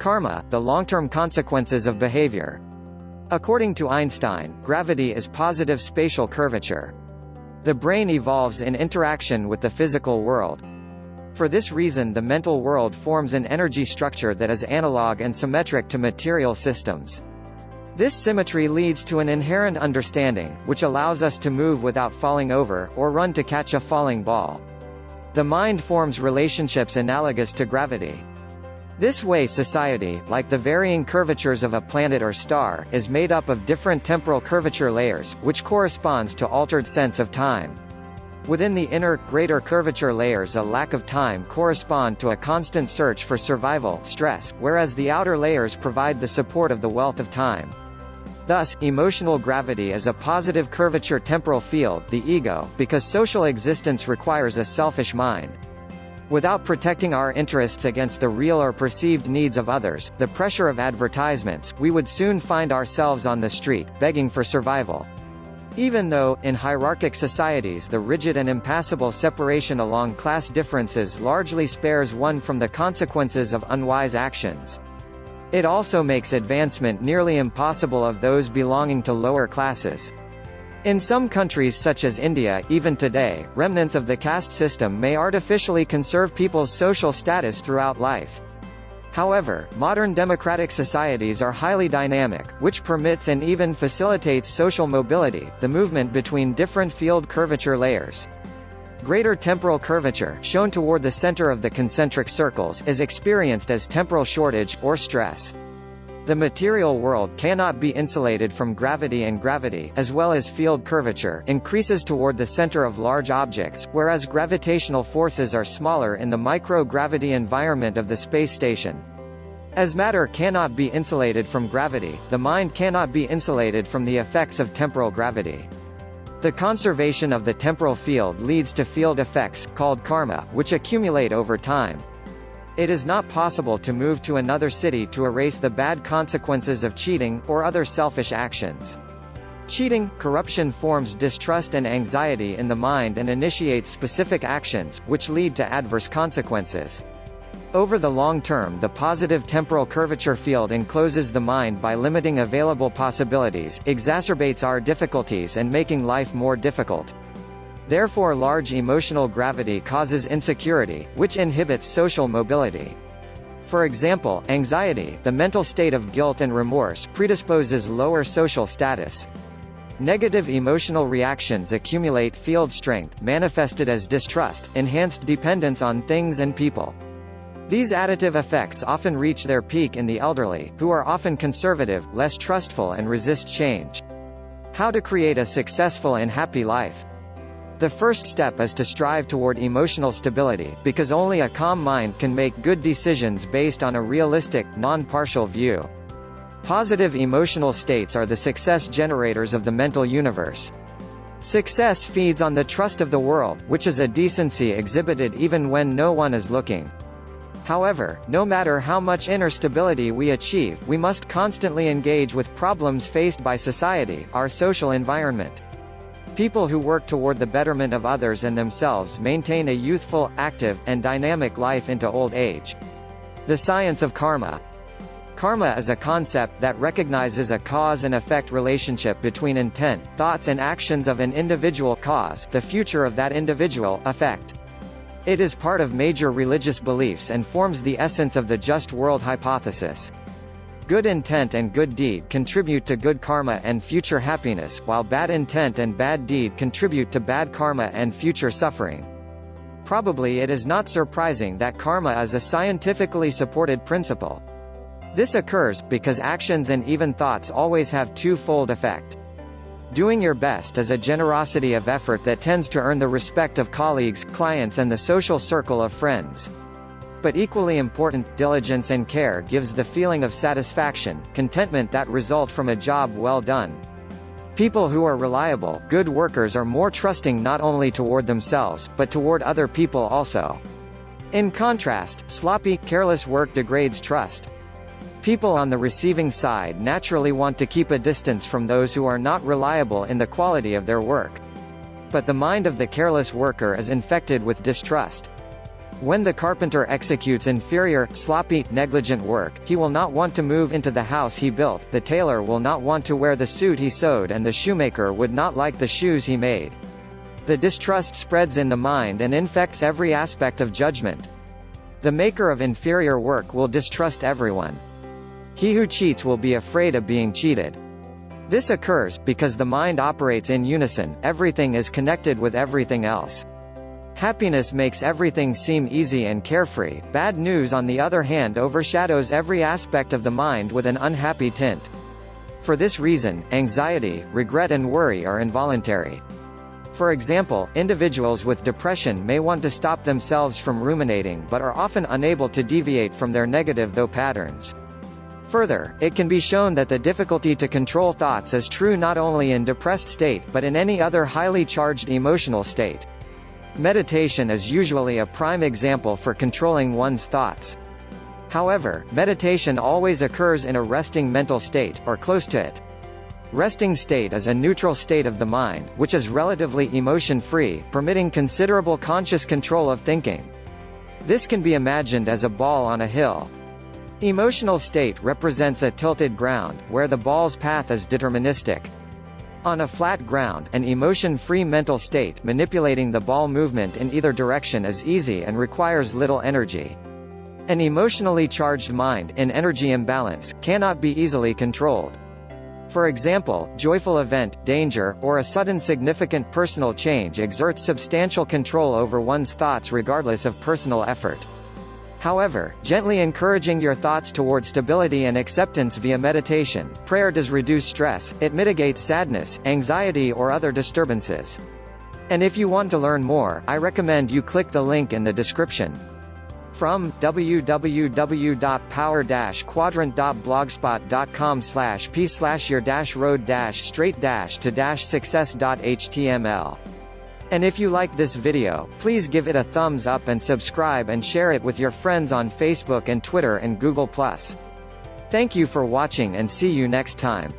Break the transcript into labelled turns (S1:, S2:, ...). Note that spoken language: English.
S1: Karma, the long-term consequences of behavior. According to Einstein, gravity is positive spatial curvature. The brain evolves in interaction with the physical world. For this reason, the mental world forms an energy structure that is analog and symmetric to material systems. This symmetry leads to an inherent understanding, which allows us to move without falling over, or run to catch a falling ball. The mind forms relationships analogous to gravity. This way society, like the varying curvatures of a planet or star, is made up of different temporal curvature layers, which corresponds to altered sense of time. Within the inner, greater curvature layers, a lack of time correspond to a constant search for survival, stress, whereas the outer layers provide the support of the wealth of time. Thus, emotional gravity is a positive curvature temporal field, the ego, because social existence requires a selfish mind. Without protecting our interests against the real or perceived needs of others, the pressure of advertisements, we would soon find ourselves on the street, begging for survival. Even though, in hierarchic societies, the rigid and impassable separation along class differences largely spares one from the consequences of unwise actions. It also makes advancement nearly impossible of those belonging to lower classes. In some countries such as India, even today, remnants of the caste system may artificially conserve people's social status throughout life. However, modern democratic societies are highly dynamic, which permits and even facilitates social mobility, the movement between different field curvature layers. Greater temporal curvature, shown toward the center of the concentric circles, is experienced as temporal shortage, or stress. The material world cannot be insulated from gravity, and gravity, as well as field curvature, increases toward the center of large objects, whereas gravitational forces are smaller in the microgravity environment of the space station. As matter cannot be insulated from gravity, the mind cannot be insulated from the effects of temporal gravity. The conservation of the temporal field leads to field effects, called karma, which accumulate over time. It is not possible to move to another city to erase the bad consequences of cheating, or other selfish actions. Cheating, corruption forms distrust and anxiety in the mind and initiates specific actions, which lead to adverse consequences. Over the long term, the positive temporal curvature field encloses the mind by limiting available possibilities, exacerbates our difficulties and making life more difficult. Therefore, large emotional gravity causes insecurity, which inhibits social mobility. For example, anxiety, the mental state of guilt and remorse, predisposes lower social status. Negative emotional reactions accumulate field strength, manifested as distrust, enhanced dependence on things and people. These additive effects often reach their peak in the elderly, who are often conservative, less trustful and resist change. How to create a successful and happy life? The first step is to strive toward emotional stability, because only a calm mind can make good decisions based on a realistic, non-partial view. Positive emotional states are the success generators of the mental universe. Success feeds on the trust of the world, which is a decency exhibited even when no one is looking. However, no matter how much inner stability we achieve, we must constantly engage with problems faced by society, our social environment. People who work toward the betterment of others and themselves maintain a youthful, active, and dynamic life into old age. The science of karma. Karma is a concept that recognizes a cause and effect relationship between intent, thoughts and actions of an individual cause, the future of that individual, effect. It is part of major religious beliefs and forms the essence of the just world hypothesis. Good intent and good deed contribute to good karma and future happiness, while bad intent and bad deed contribute to bad karma and future suffering. Probably it is not surprising that karma is a scientifically supported principle. This occurs because actions and even thoughts always have two-fold effect. Doing your best is a generosity of effort that tends to earn the respect of colleagues, clients and the social circle of friends. But equally important, diligence and care gives the feeling of satisfaction, contentment that result from a job well done. People who are reliable, good workers are more trusting not only toward themselves, but toward other people also. In contrast, sloppy, careless work degrades trust. People on the receiving side naturally want to keep a distance from those who are not reliable in the quality of their work. But the mind of the careless worker is infected with distrust. When the carpenter executes inferior, sloppy, negligent work, he will not want to move into the house he built, the tailor will not want to wear the suit he sewed, and the shoemaker would not like the shoes he made. The distrust spreads in the mind and infects every aspect of judgment. The maker of inferior work will distrust everyone. He who cheats will be afraid of being cheated. This occurs because the mind operates in unison, everything is connected with everything else. Happiness makes everything seem easy and carefree. Bad news, on the other hand, overshadows every aspect of the mind with an unhappy tint. For this reason, anxiety, regret and worry are involuntary. For example, individuals with depression may want to stop themselves from ruminating but are often unable to deviate from their negative thought patterns. Further, it can be shown that the difficulty to control thoughts is true not only in depressed state but in any other highly charged emotional state. Meditation is usually a prime example for controlling one's thoughts. However, meditation always occurs in a resting mental state, or close to it. Resting state is a neutral state of the mind, which is relatively emotion-free, permitting considerable conscious control of thinking. This can be imagined as a ball on a hill. Emotional state represents a tilted ground, where the ball's path is deterministic. On a flat ground, an emotion-free mental state, manipulating the ball movement in either direction is easy and requires little energy. An emotionally charged mind, in energy imbalance, cannot be easily controlled. For example, joyful event, danger, or a sudden significant personal change exerts substantial control over one's thoughts regardless of personal effort. However, gently encouraging your thoughts toward stability and acceptance via meditation, prayer does reduce stress, it mitigates sadness, anxiety or other disturbances. And if you want to learn more, I recommend you click the link in the description. From www.power-quadrant.blogspot.com/p/your-road-straight-to-success.html. And if you like this video, please give it a thumbs up and subscribe and share it with your friends on Facebook and Twitter and Google+. Thank you for watching and see you next time.